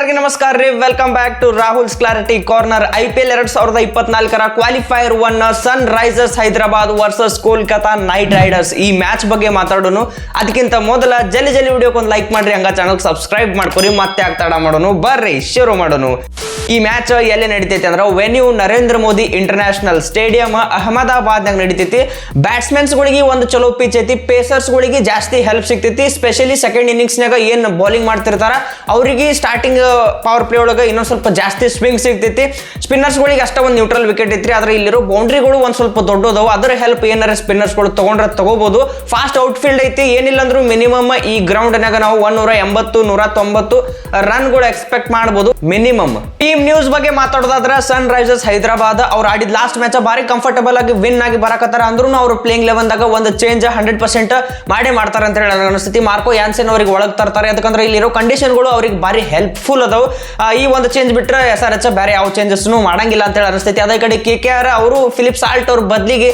ಎಲ್ಲರಿಗೂ ನಮಸ್ಕಾರ ರೀ. Welcome back to Rahul's clarity corner. IPL 2024 qualifier 1 Sunrisers Hyderabad versus Kolkata night riders ಈ ಮ್ಯಾಚ್ ಬಗ್ಗೆ ಮಾತಾಡೋನು. ಅದಕ್ಕಿಂತ ಮೊದಲ ಜಲ್ದಿ ವಿಡಿಯೋಕ್ಕೆ ಒಂದು ಲೈಕ್ ಮಾಡ್ರಿ, ಹಂಗ ಚಾನಲ್ ಸಬ್ಸ್ಕ್ರೈಬ್ ಮಾಡ್ಕೊರಿ. ಮತ್ತೆ ಆಗ್ತಾಡ ಮಾಡೋನು, ಬರ್ರಿ ಶುರು ಮಾಡೋನು. ಈ ಮ್ಯಾಚ್ ಎಲ್ಲಿ ನಡೀತೈತಿ ಅಂದ್ರೆ venue Narendra Modi international stadium ಅಹಮದಾಬಾದ್ನಾಗ ನಡೀತೈತಿ. ಬ್ಯಾಟ್ಸ್ಮನ್ಸ್ಗಳಿಗೆ ಒಂದು ಚಲೋ ಪಿಚ್ ಐತಿ, ಪೇಸರ್ಸ್ಗಳಿಗೆ ಜಾಸ್ತಿ ಹೆಲ್ಪ್ ಸಿಗ್ತೈತಿ. ಸ್ಪೆಷಲಿ ಸೆಕೆಂಡ್ ಇನ್ನಿಂಗ್ಸ್ನಾಗ ಏನು ಬೌಲಿಂಗ್ ಮಾಡ್ತಿರ್ತಾರ ಅವರಿಗೆ ಸ್ಟಾರ್ಟಿಂಗ್ ಪವರ್ ಪ್ಲೇ ಒಳಗೆ ಇನ್ನೊಂದು ಸ್ವಲ್ಪ ಜಾಸ್ತಿ ಸ್ವಿಂಗ್ ಸಿಗ್ತೈತಿ. ಸ್ಪಿನ್ನರ್ಸ್ಗಳಿಗೆ ಅಷ್ಟ ಒಂದು ನ್ಯೂಟ್ರಲ್ ವಿಕೆಟ್ ಐತ್ರಿ. ಆದ್ರೆ ಇಲ್ಲಿರೋ ಬೌಂಡ್ರಿಗಳು ಒಂದು ಸ್ವಲ್ಪ ದೊಡ್ಡದವು, ಅದರ ಹೆಲ್ಪ್ ಏನಾರ ಸ್ಪಿನ್ನರ್ಸ್ಗಳು ತಗೊಂಡ್ರೆ ತಗೋಬಹುದು. ಫಾಸ್ಟ್ ಔಟ್ಫೀಲ್ಡ್ ಐತಿ. ಏನಿಲ್ಲ ಅಂದ್ರೂ ಮಿನಿಮಮ್ ಈ ಗ್ರೌಂಡ್ನಾಗ ನಾವು 180 190 ರನ್ಗಳು ಎಕ್ಸ್ಪೆಕ್ಟ್ ಮಾಡಬಹುದು ಮಿನಿಮಮ್. ಟೀಮ್ ನ್ಯೂಸ್ ಬಗ್ಗೆ ಮಾತಾಡೋದಾದ್ರೆ ಸನ್ ರೈಸರ್ಸ್ ಹೈದರಾಬಾದ್ ಅವ್ರು ಆಡಿದ ಲಾಸ್ಟ್ ಮ್ಯಾಚ್ ಬಾರಿ ಕಂಫರ್ಟಬಲ್ ಆಗಿ ವಿನ್ ಆಗಿ ಬರಕತ್ತಾರ. ಅಂದ್ರೂ ಅವ್ರು ಪ್ಲೇಯಿಂಗ್ ಲೆವೆನ್ದಾಗ ಒಂದು ಚೇಂಜ್ 100% ಮಾಡ್ತಾರೆ ಅಂತ ಹೇಳಿ ಅನಿಸ್ತೈತಿ. ಮಾರ್ಕೋ ಯಾನ್ಸನ್ ಅವ್ರಿಗೆ ಒಳಗೆ ತರ್ತಾರೆ, ಯಾಕಂದ್ರೆ ಇಲ್ಲಿರೋ ಕಂಡೀಷನ್ಗಳು ಅವ್ರಿಗೆ ಬಾರಿ ಹೆಲ್ಪ್ಫುಲ್ ಅದಾವು. ಈ ಒಂದು ಚೇಂಜ್ ಬಿಟ್ರೆ SRH ಬೇರೆ ಯಾವ ಚೇಂಜಸ್ ಮಾಡಂಗಿಲ್ಲ ಅಂತ ಹೇಳಿ ಅನಿಸ್ತೈತಿ. ಅದೇ ಕಡೆ KKR ಅವರು ಫಿಲಿಪ್ ಸಾಲ್ಟ್ ಅವ್ರ ಬದಲಿಗೆ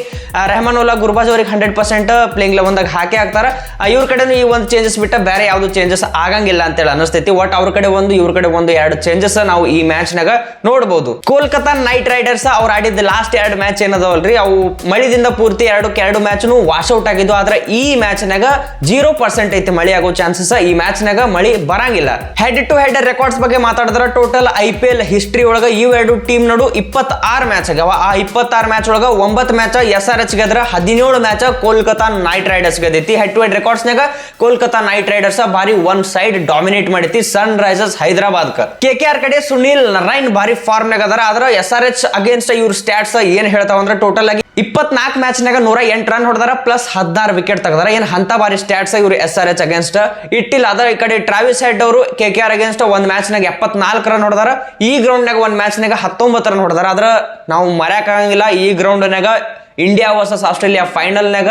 ರೆಹಮಾನುಲ್ಲಾ ಗುರ್ಬಾಜ್ ಅವ್ರಿಗೆ 100% ಪ್ಲೇಯಿಂಗ್ ಲೆವೆನ್ದಾಗ ಹಾಕಿ ಹಾಕ್ತಾರೆ. ಇವ್ರ ಕಡೆ ಈ ಒಂದು ಚೇಂಜಸ್ ಬಿಟ್ಟ ಬೇರೆ ಯಾವ್ದು ಚೇಂಜಸ್ ಆಗಂಗಿಲ್ಲ ಅಂತ ಹೇಳಿ ಅನಿಸ್ತೈತಿ. ಒಟ್ ಅವ್ರ ಕಡೆ ಒಂದು ಇವ್ರ ಕಡೆ ಒಂದು 2 ಚೇಂಜಸ್ ನಾವು ಈ ಮ್ಯಾಚ್ ನಾಗ ನೋಡಬಹುದು. ಕೋಲ್ಕತಾ ನೈಟ್ ರೈಡರ್ಸ್ ಅವ್ರು ಆಡಿದ ಲಾಸ್ಟ್ 2 ಮ್ಯಾಚ್ ಏನದವಲ್ರಿ, ಅವು ಮಳಿದಿಂದ ಪೂರ್ತಿ 2 ಮ್ಯಾಚ್ ವಾಶ್ ಔಟ್ ಆಗಿದ್ವು. ಆದ್ರೆ ಈ ಮ್ಯಾಚ್ ನಾಗ 0% ಐತಿ ಮಳಿ ಆಗೋ ಚಾನ್ಸಸ್. ಈ ಮ್ಯಾಚ್ ನಾಗ ಮಳಿ ಬರಂಗಿಲ್ಲ. ಹೆಡ್ ಟು ಹೆಡ್ ರೆಕಾರ್ಡ್ಸ್ ಬಗ್ಗೆ ಮಾತಾಡಿದ್ರೆ ಟೋಟಲ್ IPL ಹಿಸ್ಟ್ರಿ ಒಳಗ ಈ 2 ಟೀಮ್ ನಡು 26 ಮ್ಯಾಚ್ ಆಗ್ಯಾವ. ಆ 26 ಮ್ಯಾಚ್ ಒಳಗ 9 ಮ್ಯಾಚ್ SRH ಗೆದ್ರ, 17 ಮ್ಯಾಚ್ ಕೋಲ್ಕತಾ ನೈಟ್ ರೈಡರ್ಸ್ ಗೆದೈತಿ. ಹೆಡ್ ಟು ಹೆಡ್ ರೆಕಾರ್ಡ್ಸ್ ನಾಗ ಕೋಲ್ಕತಾ ನೈಟ್ ರೈಡರ್ಸ್ ಬಾರಿ ಒನ್ ಸೈಡ್ ಡಾಮಿನೇಟ್ ಮಾಡೈತಿ ಸನ್ ರೈಸರ್ಸ್ ಹೈದರಾಬಾದ್. KKR ಕಡೆ ಸುನಿಲ್ ನರೈನ್ ಬಾರಿ ಫಾರ್ಮ್ ನಾಗ ಅದಾರ. ಆದ್ರೆ SRH ಅಗೇನ್ಸ್ಟ್ ಇವ್ರ ಸ್ಟಾಟ್ಸ್ ಏನ್ ಹೇಳ್ತಾವ ಅಂದ್ರೆ ಟೋಟಲ್ ಆಗಿ 24 ಮ್ಯಾಚ್ ನಾಗ 108 ರನ್ ಹೊಡೆದಾರ, ಪ್ಲಸ್ 16 ವಿಕೆಟ್ ತೆಗೆದಾರ. ಏನ್ ಅಂತ ಬಾರಿ ಸ್ಟಾಟ್ಸ್ ಇವ್ರು SRH ಅಗೇನ್ಸ್ಟ್ ಇಟ್ಟಿಲ್ಲ. ಅದರ ಈ ಕಡೆ ಟ್ರಾವಿಸ್ ಹೆಡ್ ಅವರು KKR ಅಗೇನ್ಸ್ಟ್ ಒಂದ್ ಮ್ಯಾಚ್ ನಾಗ 74 ರನ್ ಹೊಡೆದಾರ. ಈ ಗ್ರೌಂಡ್ ನಾಗ ಒಂದ್ ಮ್ಯಾಚ್ ನಾಗ 19 ರನ್ ಹೊಡೆದಾರ. ಆದ್ರ ನಾವು ಮರ್ಯಾಕ್ ಆಗಂಗಿಲ್ಲ, ಈ ಗ್ರೌಂಡ್ ನಾಗ ಇಂಡಿಯಾ ವರ್ಸಸ್ ಆಸ್ಟ್ರೇಲಿಯಾ ಫೈನಲ್ ನಾಗ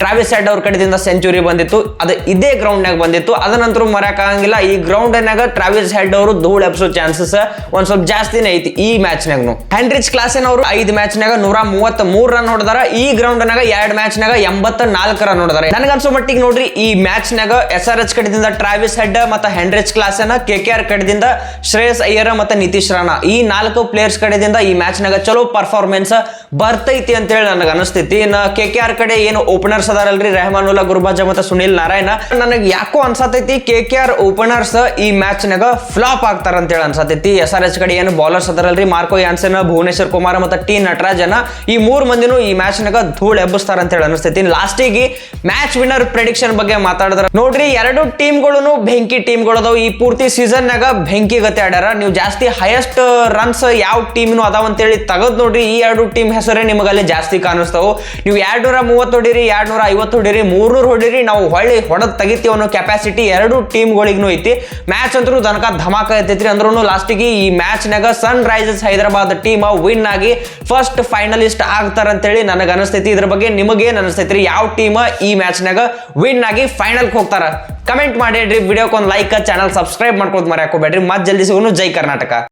ಟ್ರಾವಿಸ್ ಹೆಡ್ ಅವ್ರ ಕಡೆಯಿಂದ ಸೆಂಚುರಿ ಬಂದಿತ್ತು. ಅದು ಇದೇ ಗ್ರೌಂಡ್ ನಾಗ ಬಂದಿತ್ತು. ಅದನಂತರ ಮರ್ಯಾಕ್ ಆಗಂಗಿಲ್ಲ, ಈ ಗ್ರೌಂಡ್ ನಾಗ ಟ್ರಾವಿಸ್ ಹೆಡ್ ಅವರು ಧೂಳ್ ಎಬ್ಸೋ ಚಾನ್ಸಸ್ ಒಂದ್ ಸ್ವಲ್ಪ ಜಾಸ್ತಿನೇ ಐತಿ ಈ ಮ್ಯಾಚ್ ನಾಗ. ಹೆನ್ರಿಚ್ ಕ್ಲಾಸೆನ್ ಅವರು 5 ಮ್ಯಾಚ್ ನಾಗ 133 ರನ್ ಹೊಡೆದಾರ. ಈ ಗ್ರೌಂಡ್ ನಾಗ 2 ಮ್ಯಾಚ್ ನಾಗ 84 ರನ್ ಹೊಡೆದಾರ. ನನಗನ್ಸೋ ಮಟ್ಟಿಗೆ ನೋಡ್ರಿ, ಈ ಮ್ಯಾಚ್ ನಾಗ SRH ಕಡೆದಿಂದ ಟ್ರಾವಿಸ್ ಹೆಡ್ ಮತ್ತೆ Heinrich Klaasen, KKR ಕಡೆದಿಂದ Shreyas Iyer ಮತ್ತೆ ನಿತೀಶ್ ರಾಣಾ, ಈ 4 ಪ್ಲೇಯರ್ಸ್ ಕಡೆದಿಂದ ಈ ಮ್ಯಾಚ್ ನಾಗ ಚಲೋ ಪರ್ಫಾರ್ಮೆನ್ಸ್ ಬರ್ತೈತಿ ಅಂತ ಹೇಳಿ ನನಗೆ ಅನಿಸ್ತೈತಿ. ಇನ್ನು KKR ಕಡೆ ಏನು ಓಪನರ್ಸ್ ಅದಾರಲ್ರಿ, ರೆಹಮಾನುಲ್ಲಾ ಗುರ್ಬಾಜ್ ಮತ್ತೆ ಸುನಿಲ್ ನಾರಾಯಣ, ನನಗೆ ಯಾಕೋ ಅನ್ಸತೈತಿ KKR ಓಪನರ್ಸ್ ಈ ಮ್ಯಾಚ್ ನಾಗ ಫ್ಲಾಪ್ ಆಗ್ತಾರ ಅಂತ ಹೇಳಿ ಅನ್ಸತೈತಿ. SRH ಕಡೆ ಏನು ಬೌಲರ್ಸ್ ಅದಾರಲ್ರಿ, ಮಾರ್ಕೋ ಯಾನ್ಸನ್, ಭುವನೇಶ್ವರ್ ಕುಮಾರ್ ಮತ್ತೆ T ನಟರಾಜನ್, ಈ 3 ಮಂದಿನೂ ಈ ಮ್ಯಾಚ್ ನಾಗ ಧೂಳ್ ಎಬ್ಬಿಸ್ತಾರ ಅಂತ ಹೇಳಿ ಅನಿಸ್ತೈತಿ. ಲಾಸ್ಟಿಗೆ ಮ್ಯಾಚ್ ವಿನ್ನರ್ ಪ್ರೆಡಿಕ್ಷನ್ ಬಗ್ಗೆ ಮಾತಾಡಿದ್ರ ನೋಡ್ರಿ, 2 ಟೀಮ್ಗಳು ಬೆಂಕಿ ಟೀಮ್ಗಳು ಅದಾವ. ಈ ಪೂರ್ತಿ ಸೀಸನ್ ನಾಗ ಬೆಂಕಿ ಗತಿ ಆಡ್ಯಾರ. ನೀವು ಜಾಸ್ತಿ ಹೈಯೆಸ್ಟ್ ರನ್ಸ್ ಯಾವ ಟೀಮ್ನು ಅದಾವ ಅಂತೇಳಿ ತಗದ್ ನೋಡ್ರಿ, ಈ 2 ಟೀಮ್ ಹೆಸರೇ ನಿಮಗಲ್ಲಿ ಜಾಸ್ತಿ ಕಾಣಿಸ್ತಾವು. ನೀವು 230 ಹೊಡಿರಿ, 250 ಹೊಡಿರಿ, 300 ಹೊಡಿರಿ, ನಾವು ಹೊಳ್ಳಿ ಹೊಡೆದ್ ತೆಗಿತೀವಿ ಅನ್ನೋ ಕೆಪಾಸಿಟಿ 2 ಟೀಮ್ಗಳಿಗೂ ಐತಿ. ಮ್ಯಾಚ್ ಅಂತೂ ತನಕ ಧಮಾಕ ಐತೈತ್ರಿ. ಅಂದ್ರೂ ಲಾಸ್ಟಿಗೆ ಈ ಮ್ಯಾಚ್ ನಾಗ ಸನ್ ರೈಸರ್ಸ್ ಹೈದರಾಬಾದ್ ಟೀಮ್ ವಿನ್ ಆಗಿ ಫಸ್ಟ್ ಫೈನಲಿಸ್ಟ್ ಆಗ್ತಾರ ಅಂತೇಳಿ ನನಗೆ ಅನಿಸ್ತೈತಿ. ಇದ್ರ ಬಗ್ಗೆ ನಿಮಗೇನ್ ಅನಿಸ್ತೈತ್ರಿ? ಯಾವ ಟೀಮ್ ಈ ಮ್ಯಾಚ್ ನಾಗ ವಿನ್ ಆಗಿ ಫೈನಲ್ ಹೋಗ್ತಾರ? ಕಮೆಂಟ್ ಮಾಡಿಡ್ರಿ. ವಿಡಿಯೋಕ್ಕೆ ಒಂದು ಲೈಕ್, ಚಾನಲ್ ಸಬ್ಸ್ಕ್ರೈಬ್ ಮಾಡ್ಕೊಳ್ ಮರ್ಯಾಕೋಬೇಡ್ರಿ. ಮತ್ತೆ ಜಲ್ದಿ ಸಿಗೋನು. ಜೈ ಕರ್ನಾಟಕ.